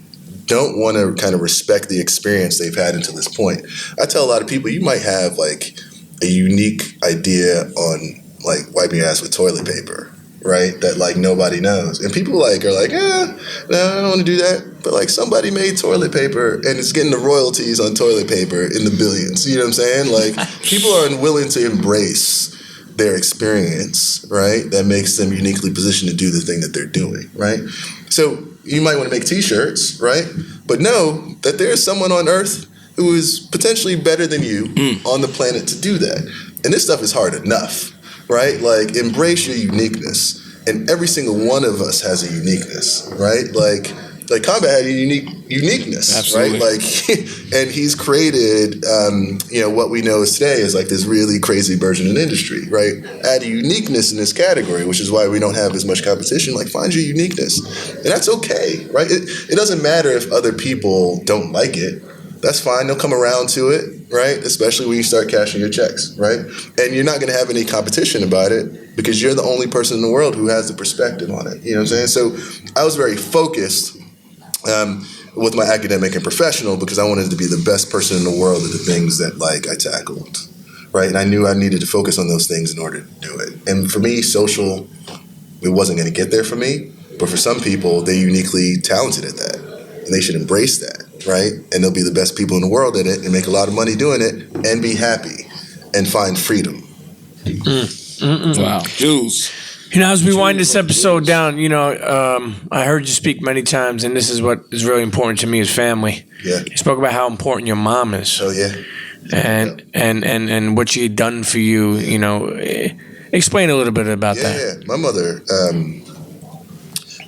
don't want to kind of respect the experience they've had until this point. I tell a lot of people, you might have like a unique idea on like wiping your ass with toilet paper, right? That like nobody knows. And people like are like, no, I don't want to do that. But like somebody made toilet paper and it's getting the royalties on toilet paper in the billions. You know what I'm saying? Like people are unwilling to embrace their experience, right? That makes them uniquely positioned to do the thing that they're doing, right? So you might want to make t-shirts, right? But know that there's someone on earth who is potentially better than you on the planet to do that. And this stuff is hard enough, right? Like embrace your uniqueness. And every single one of us has a uniqueness, right? Like Combat had a uniqueness, Absolutely. right? Like, and he's created, what we know as today is like this really crazy version of the industry, right? Add a uniqueness in this category, which is why we don't have as much competition. Like, find your uniqueness, and that's okay, right? It doesn't matter if other people don't like it. That's fine. They'll come around to it, right? Especially when you start cashing your checks, right? And you're not going to have any competition about it because you're the only person in the world who has the perspective on it. You know what I'm saying? So I was very focused with my academic and professional because I wanted to be the best person in the world at the things that like I tackled, right? And I knew I needed to focus on those things in order to do it. And for me, social, it wasn't going to get there for me. But for some people, they're uniquely talented at that. And they should embrace that, right? And they'll be the best people in the world at it and make a lot of money doing it and be happy and find freedom. Wow. Jules. You know, as we wind this episode down, I heard you speak many times, and this is what is really important to me is family. Yeah. You spoke about how important your mom is. Oh, yeah. And what she had done for you, explain a little bit about that. Yeah, my mother,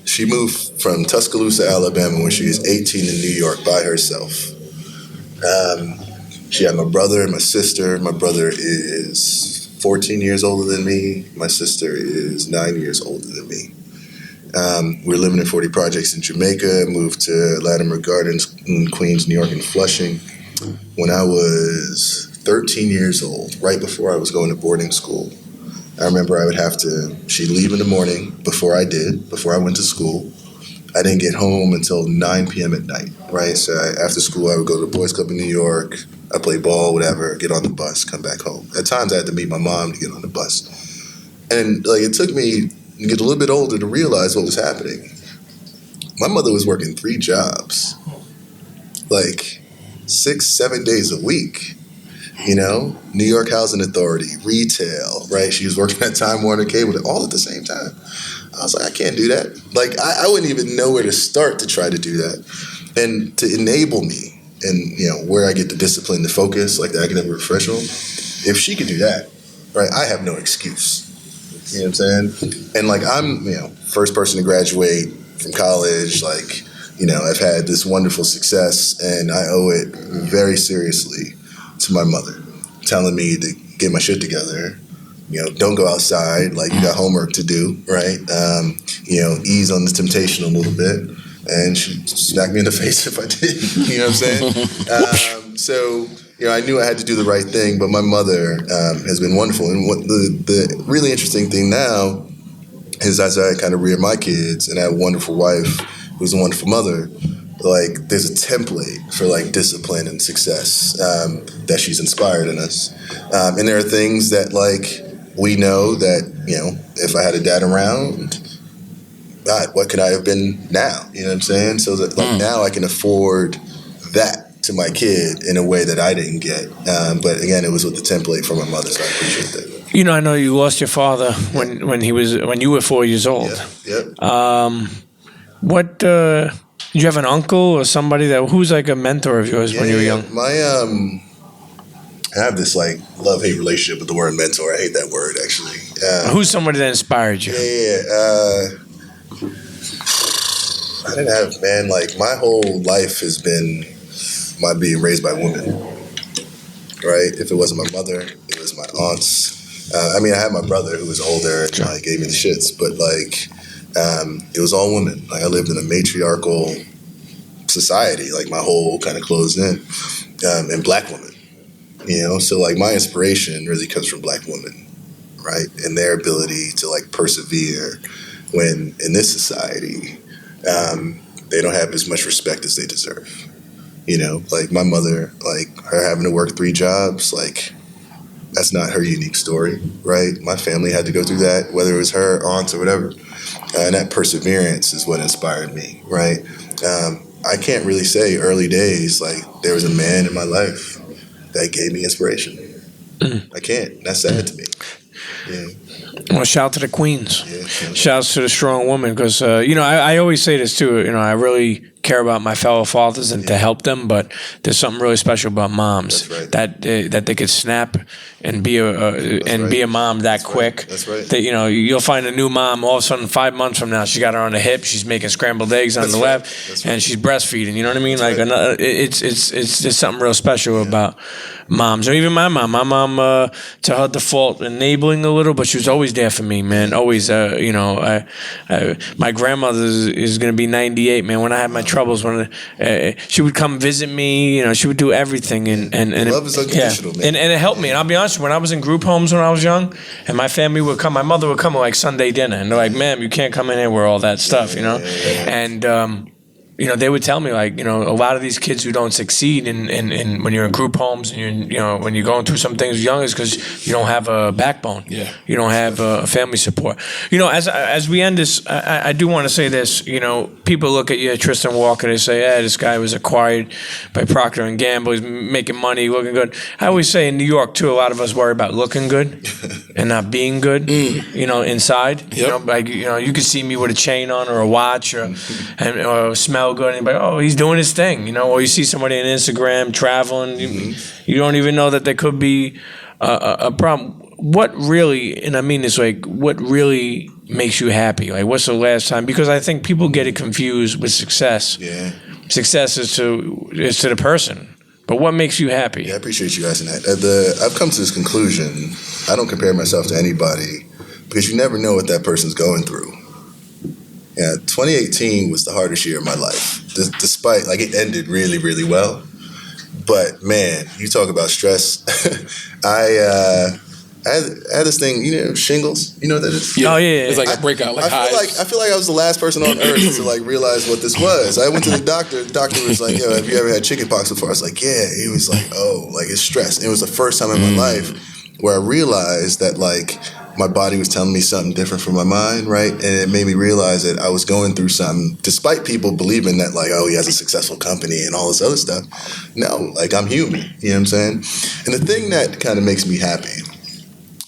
she moved from Tuscaloosa, Alabama when she was 18 in New York by herself. She had my brother and my sister. My brother is 14 years older than me. My sister is 9 years older than me. We were living in 40 projects in Jamaica, moved to Latimer Gardens in Queens, New York, and Flushing when I was 13 years old, right before I was going to boarding school. I remember she'd leave in the morning before I went to school. I didn't get home until 9 p.m. at night, right? So after school, I would go to the Boys Club in New York, I play ball, whatever, get on the bus, come back home. At times I had to meet my mom to get on the bus. And like it took me to get a little bit older to realize what was happening. My mother was working 3 jobs, like 6-7 days a week. You know, New York Housing Authority, retail, right? She was working at Time Warner Cable all at the same time. I was like, I can't do that. Like, I wouldn't even know where to start to try to do that. And to enable me and, you know, where I get the discipline to focus, like the academic professional, if she could do that, right, I have no excuse. You know what I'm saying? And, like, I'm, you know, first person to graduate from college, like, you know, I've had this wonderful success, and I owe it very seriously to my mother, telling me to get my shit together. You know, don't go outside, like you got homework to do, right? You know, ease on the temptation a little bit. And she smacked me in the face if I didn't, you know what I'm saying? So, you know, I knew I had to do the right thing, but my mother has been wonderful. And what the really interesting thing now is as I kind of rear my kids and I have a wonderful wife who's a wonderful mother, like there's a template for like discipline and success that she's inspired in us. And there are things that like we know that, you know, if I had a dad around, God, what could I have been now? You know what I'm saying? So that like now I can afford that to my kid in a way that I didn't get. But again, it was with the template from my mother, so I appreciate that. You know, I know you lost your father when you were 4 years old. Yep. What did you have an uncle or somebody who's like a mentor of yours when you were young? I have this like love-hate relationship with the word mentor. I hate that word actually. Who's somebody that inspired you? I didn't have, man, like my whole life has been my being raised by women, right? If it wasn't my mother, it was my aunts. I mean, I had my brother who was older and like gave me the shits, but like it was all women. Like I lived in a matriarchal society, like my whole kind of closed in, and black women, you know? So like my inspiration really comes from black women, right? And their ability to like persevere when in this society, they don't have as much respect as they deserve. You know, like my mother, like her having to work 3 jobs, like that's not her unique story, right? My family had to go through that, whether it was her aunts or whatever. And that perseverance is what inspired me, right? I can't really say early days, like there was a man in my life that gave me inspiration. I can't. That's sad to me. Yeah. Well, shout to the queens. Yeah. Shouts to the strong woman because, you know, I always say this too. You know, I really care about my fellow fathers and to help them, but there's something really special about moms. That's right. that they could snap and be a mom that quick. That's right. That, you know, you'll find a new mom all of a sudden 5 months from now she got her on the hip, she's making scrambled eggs on the left, and she's breastfeeding. You know what I mean? Like it's just something real special about moms. Or even my mom, to her default, enabling a little, but she was always there for me, man. Always. You know, my grandmother is going to be 98, man. When I had my troubles, she would come visit me. You know, she would do everything, and love is unconditional, man. And it helped me. And I'll be honest, when I was in group homes when I was young, and my family would come, my mother would come with like Sunday dinner, and they're like, "Ma'am, you can't come in here with all that stuff," you know. And you know, they would tell me, like, you know, a lot of these kids who don't succeed in when you're in group homes and you know, when you're going through some things young is because you don't have a backbone. Yeah. You don't have a family support. You know, as we end this, I do want to say this. You know, people look at you, Tristan Walker, they say, this guy was acquired by Proctor Gamble. He's making money, looking good. I always say in New York, too, a lot of us worry about looking good and not being good, you know, inside. Yep. You know, like, you know, you could see me with a chain on or a watch or smell good, and you're like, oh, he's doing his thing, you know. Or you see somebody on Instagram traveling, you don't even know that there could be a problem. What really, and I mean this, like, what really makes you happy? Like, what's the last time? Because I think people get it confused with success. Yeah, success is to the person. But what makes you happy? Yeah, I appreciate you asking that. I've come to this conclusion. I don't compare myself to anybody because you never know what that person's going through. Yeah, 2018 was the hardest year of my life. Despite, like, it ended really, really well. But, man, you talk about stress. I had this thing, shingles. You know what that is? Oh, yeah. It's like a breakout, like hives. I feel like I was the last person on earth to like realize what this was. I went to the doctor. The doctor was like, "Yo, have you ever had chickenpox before?" I was like, "Yeah." He was like, "Oh, like it's stress." And it was the first time in my life where I realized that like my body was telling me something different from my mind, right? And it made me realize that I was going through something, despite people believing that like, oh, he has a successful company and all this other stuff. No, like I'm human. You know what I'm saying? And the thing that kind of makes me happy.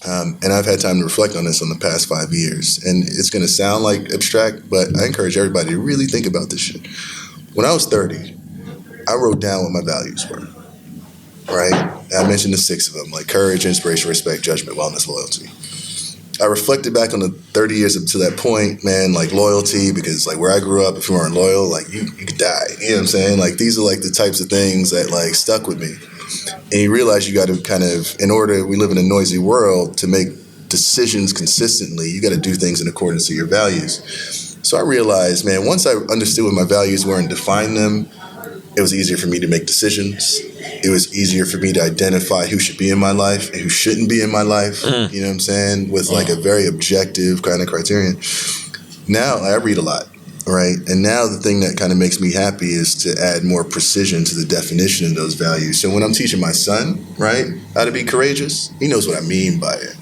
And I've had time to reflect on this in the past 5 years. And it's going to sound like abstract, but I encourage everybody to really think about this shit. When I was 30, I wrote down what my values were, right? I mentioned the 6 of them, like courage, inspiration, respect, judgment, wellness, loyalty. I reflected back on the 30 years up to that point, man, like loyalty, because like where I grew up, if you weren't loyal, like you could die. You know what I'm saying? Like these are like the types of things that like stuck with me. And you realize you got to kind of, we live in a noisy world, to make decisions consistently, you got to do things in accordance to your values. So I realized, man, once I understood what my values were and defined them, it was easier for me to make decisions. It was easier for me to identify who should be in my life and who shouldn't be in my life. You know what I'm saying? With like a very objective kind of criterion. Now I read a lot. Right. And now the thing that kind of makes me happy is to add more precision to the definition of those values. So when I'm teaching my son, right, how to be courageous, he knows what I mean by it.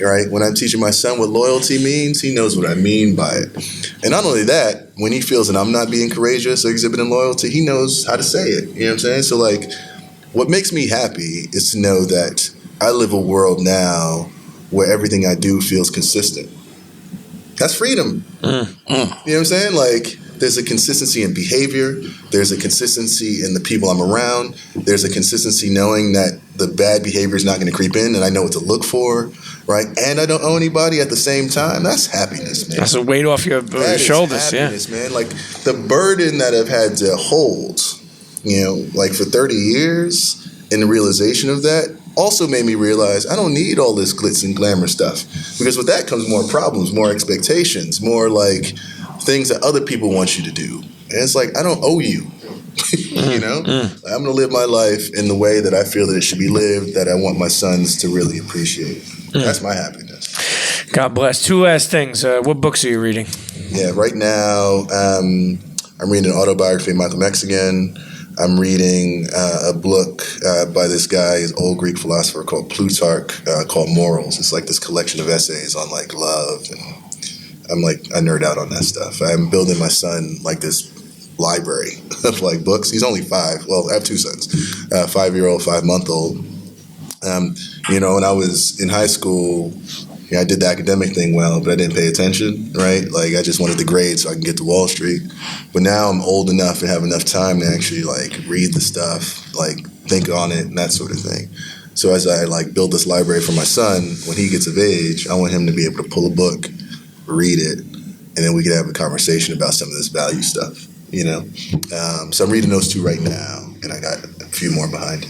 Right. When I'm teaching my son what loyalty means, he knows what I mean by it. And not only that, when he feels that I'm not being courageous or exhibiting loyalty, he knows how to say it. You know what I'm saying? So like what makes me happy is to know that I live a world now where everything I do feels consistent. That's freedom. You know what I'm saying? Like, there's a consistency in behavior. There's a consistency in the people I'm around. There's a consistency knowing that the bad behavior is not going to creep in, and I know what to look for, right? And I don't owe anybody at the same time. That's happiness, man. That's a weight off your shoulders, happiness, man. Like, the burden that I've had to hold, like for 30 years, and the realization of that, also made me realize I don't need all this glitz and glamour stuff, because with that comes more problems, more expectations, more like things that other people want you to do. And it's like, I don't owe you, I'm going to live my life in the way that I feel that it should be lived, that I want my sons to really appreciate. That's my happiness. God bless. 2 last things. What books are you reading? Yeah, right now I'm reading an autobiography of Michael X again. I'm reading a book by this guy, an old Greek philosopher called Plutarch, called Morals. It's like this collection of essays on like love, and I nerd out on that stuff. I'm building my son like this library of like books. He's only 5. Well, I have 2 sons, 5-year-old, 5-month-old. When I was in high school, I did the academic thing well, but I didn't pay attention, right? Like I just wanted the grades so I can get to Wall Street. But now I'm old enough and have enough time to actually like read the stuff, like think on it and that sort of thing. So as I like build this library for my son, when he gets of age, I want him to be able to pull a book, read it, and then we could have a conversation about some of this value stuff, So I'm reading those 2 right now, and I got a few more behind.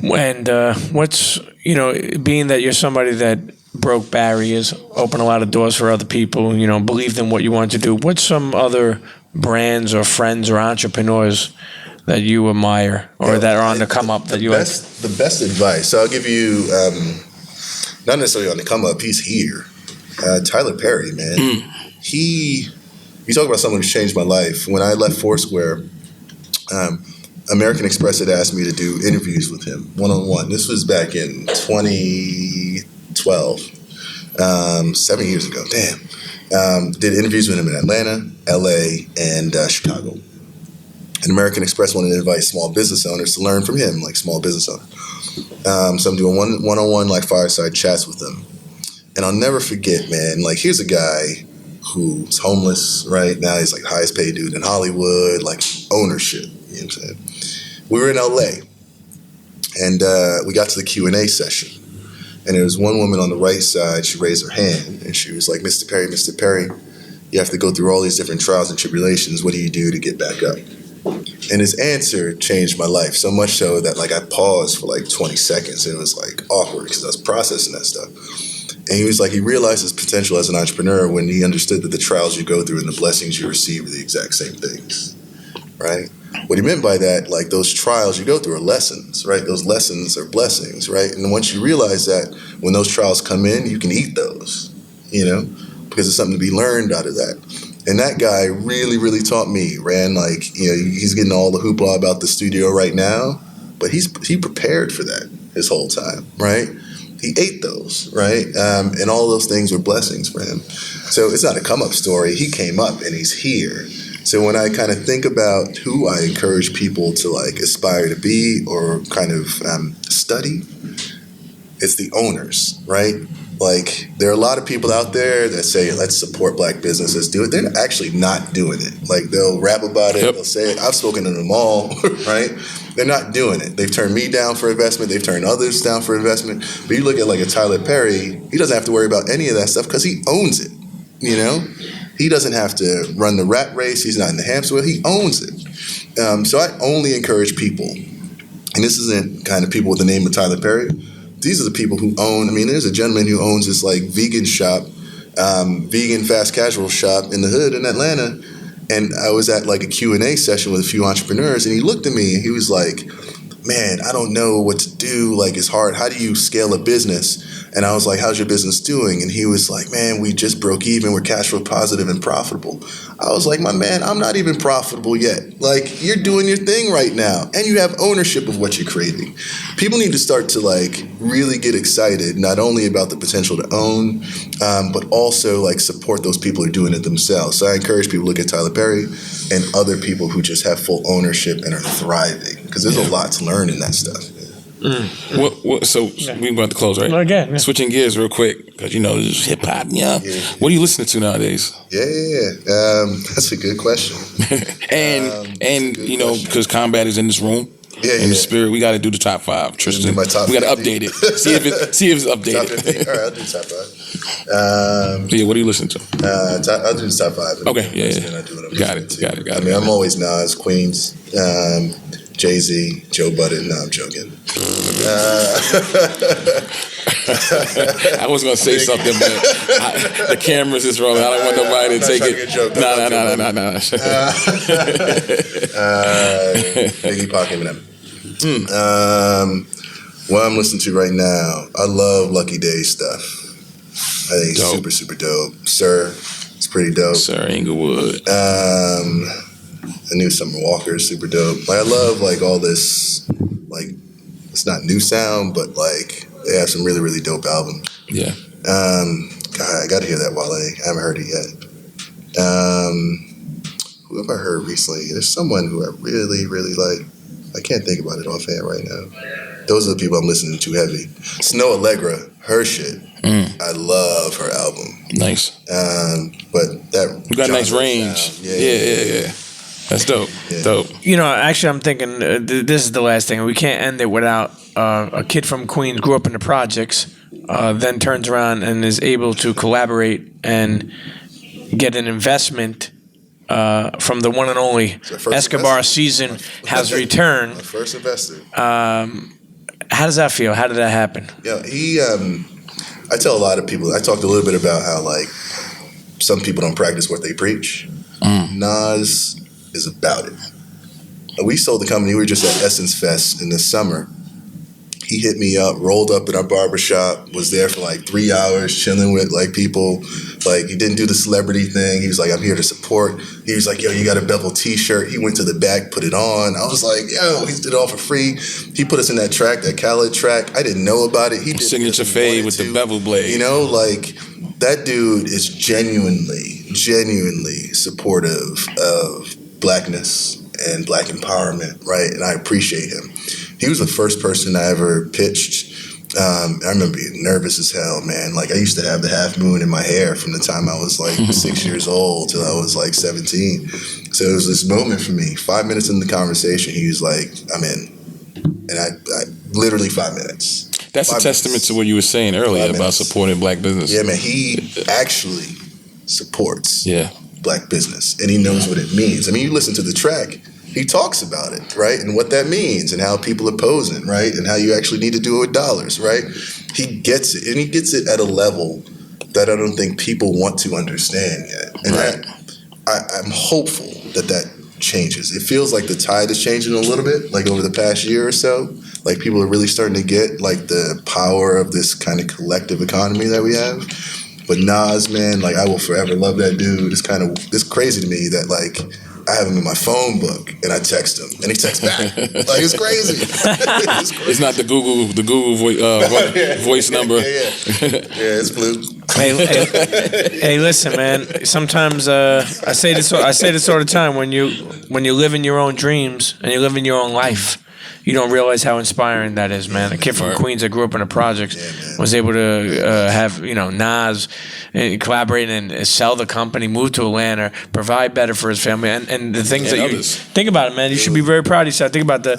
And what's, being that you're somebody that broke barriers, opened a lot of doors for other people, believed in what you wanted to do, what's some other brands or friends or entrepreneurs that you admire or that are on the come up that you like? The best advice. So I'll give you, not necessarily on the come up, he's here. Tyler Perry, man. You talk about someone who's changed my life. When I left Foursquare, American Express had asked me to do interviews with him one-on-one. This was back in 2012, 7 years ago. Damn. Did interviews with him in Atlanta, LA, and Chicago. And American Express wanted to invite small business owners to learn from him, like small business owners. So I'm doing one-on-one, like fireside chats with them. And I'll never forget, man, like here's a guy who's homeless right now. He's like highest paid dude in Hollywood, like ownership. You know what I'm saying? We were in LA, and we got to the Q&A session. And there was one woman on the right side. She raised her hand, and she was like, Mr. Perry, you have to go through all these different trials and tribulations. What do you do to get back up? And his answer changed my life, so much so that like I paused for like 20 seconds, and it was like awkward because I was processing that stuff. And he was like, he realized his potential as an entrepreneur when he understood that the trials you go through and the blessings you receive are the exact same things, right? What he meant by that, like those trials you go through are lessons, right? Those lessons are blessings, right? And once you realize that, when those trials come in, you can eat those, because there's something to be learned out of that. And that guy really, really taught me. Ran like, he's getting all the hoopla about the studio right now, but he prepared for that his whole time, right? He ate those, right? And all those things were blessings for him. So it's not a come up story. He came up and he's here. So when I kind of think about who I encourage people to like aspire to be or kind of study, it's the owners, right? Like there are a lot of people out there that say, let's support black businesses, do it. They're actually not doing it. Like they'll rap about it, they'll say it. I've spoken to them all, right? They're not doing it. They've turned me down for investment. They've turned others down for investment. But you look at like a Tyler Perry, he doesn't have to worry about any of that stuff because he owns it, He doesn't have to run the rat race. He's not in the hamster wheel. He owns it. So I only encourage people, and this isn't kind of people with the name of Tyler Perry. These are the people who own. I mean, there's a gentleman who owns this like vegan shop, vegan fast casual shop in the hood in Atlanta. And I was at like a Q&A session with a few entrepreneurs, and he looked at me and he was like, man, I don't know what to do. Like, it's hard. How do you scale a business? And I was like, how's your business doing? And he was like, man, we just broke even. We're cash flow positive and profitable. I was like, my man, I'm not even profitable yet. Like, you're doing your thing right now, and you have ownership of what you're creating. People need to start to like really get excited, not only about the potential to own, but also like support those people who are doing it themselves. So I encourage people to look at Tyler Perry and other people who just have full ownership and are thriving, because there's a lot to learn in that stuff. So we about to close, right? Again, yeah. Switching gears real quick, because this is hip hop. Yeah. What are you listening to nowadays? That's a good question. and because Combat is in this room. In the spirit, we got to do the top 5. Tristan, we got to update it. See if it's updated. Top 50? All right, I'll do top 5. What are you listening to? I'll do the top 5. Okay, I do what I'm got it. I mean, I'm always Nas, Queens, Jay-Z, Joe Budden. No, I'm joking. I was gonna say something, but the cameras is rolling. I don't want nobody to take it. No. Biggie, Pac, Eminem. What I'm listening to right now, I love Lucky Day stuff. I think it's super, super dope. Sir, it's pretty dope. Sir Inglewood. I knew Summer Walker is super dope. Like, I love like all this, like, it's not new sound, but like they have some really, really dope albums. Yeah. God, I got to hear that Wale. I haven't heard it yet. Who have I heard recently? There's someone who I really, really like. I can't think about it offhand right now. Those are the people I'm listening to heavy. Snow Allegra, her shit. I love her album. Nice. But that you got a nice range. Sound, yeah. That's dope. Yeah. Dope. Actually, I'm thinking this is the last thing. We can't end it without a kid from Queens grew up in the projects, then turns around and is able to collaborate and get an investment from the one and only Escobar season has returned. My first investor. How does that feel? How did that happen? Yeah, I tell a lot of people, I talked a little bit about how like some people don't practice what they preach. Nas is about it. We sold the company. We were just at Essence Fest in the summer. He hit me up, rolled up in our barbershop, was there for like 3 hours chilling with like people. Like, he didn't do the celebrity thing. He was like, I'm here to support. He was like, yo, you got a Bevel t-shirt. He went to the back, put it on. I was like, yo, he did it all for free. He put us in that track, that Khaled track. I didn't know about it. He did signature fade with the bevel blade. Like, that dude is genuinely supportive of Blackness and Black empowerment, right? And I appreciate him. He was the first person I ever pitched. I remember being nervous as hell, man. Like, I used to have the half moon in my hair from the time I was like 6 years old till I was like 17. So it was this moment for me. 5 minutes in the conversation, he was like, I'm in. And I literally 5 minutes. That's a testament to what you were saying earlier about supporting Black business. Yeah, man. He actually supports Black business, and he knows what it means. I mean, you listen to the track, he talks about it, right? And what that means and how people are posing, right? And how you actually need to do it with dollars, right? He gets it, and he gets it at a level that I don't think people want to understand yet. And I'm hopeful that changes. It feels like the tide is changing a little bit, like over the past year or so. Like people are really starting to get like the power of this kind of collective economy that we have. But Nas, man, like I will forever love that dude. It's crazy to me that like I have him in my phone book and I text him and he texts back. Like it's crazy. It's not the Google voice number. Yeah, it's blue. Hey, listen, man. Sometimes I say this all the time. When you live in your own dreams and you live in your own life, you don't realize how inspiring that is, man. A kid from Queens that grew up in the projects was able to have, Nas collaborate and sell the company, move to Atlanta, provide better for his family, and the things that you think about it, man. You should be very proud of yourself. Think about the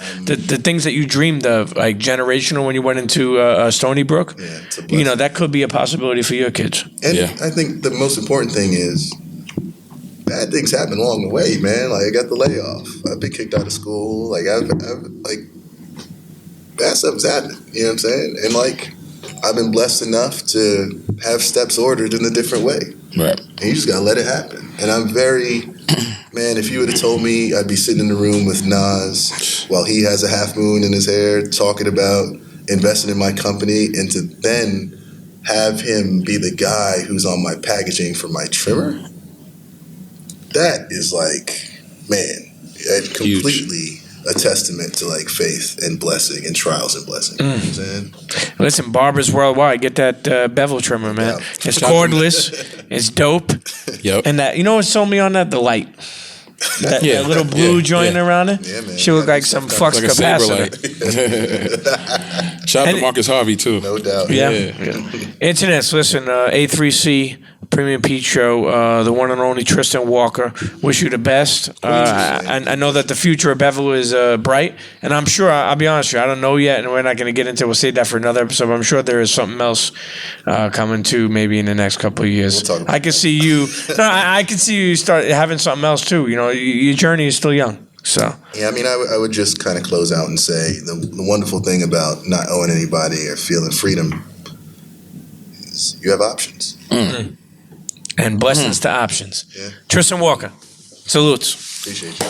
things that you dreamed of, like generational when you went into Stony Brook. Yeah, it's a blessing. That could be a possibility for your kids. And I think the most important thing is bad things happen along the way, man. Like I got the layoff. I've been kicked out of school. Like I've like bad stuff's happening. You know what I'm saying? And like I've been blessed enough to have steps ordered in a different way. Right. And you just gotta let it happen. And I'm very man, if you would have told me I'd be sitting in the room with Nas while he has a half moon in his hair talking about investing in my company and to then have him be the guy who's on my packaging for my trimmer. That is like, man, completely a testament to like faith and blessing and trials and blessing. You know what I'm saying? Listen, barbers worldwide, get that Bevel trimmer, man. It's cordless, it's dope. Yep. And that, you know what sold me on that? The light. That little blue joint around it. Yeah, man. She looked like some Flux Like a saber capacitor. light. Shout out to Marcus Harvey too. No doubt. Yeah. Internets, listen, A3C, Premium Pete Show, the one and only Tristan Walker. Wish you the best. I know that the future of Bevel is bright, and I'm sure, I'll be honest with you, I don't know yet, and we're not going to get into it. We'll save that for another episode, but I'm sure there is something else coming too, maybe in the next couple of years. We'll talk about I can see you, I can see you start having something else too. Your journey is still young. So yeah, I mean, I would just kind of close out and say the wonderful thing about not owing anybody or feeling freedom is you have options. And blessings to options. Yeah. Tristan Walker, salutes. Appreciate you.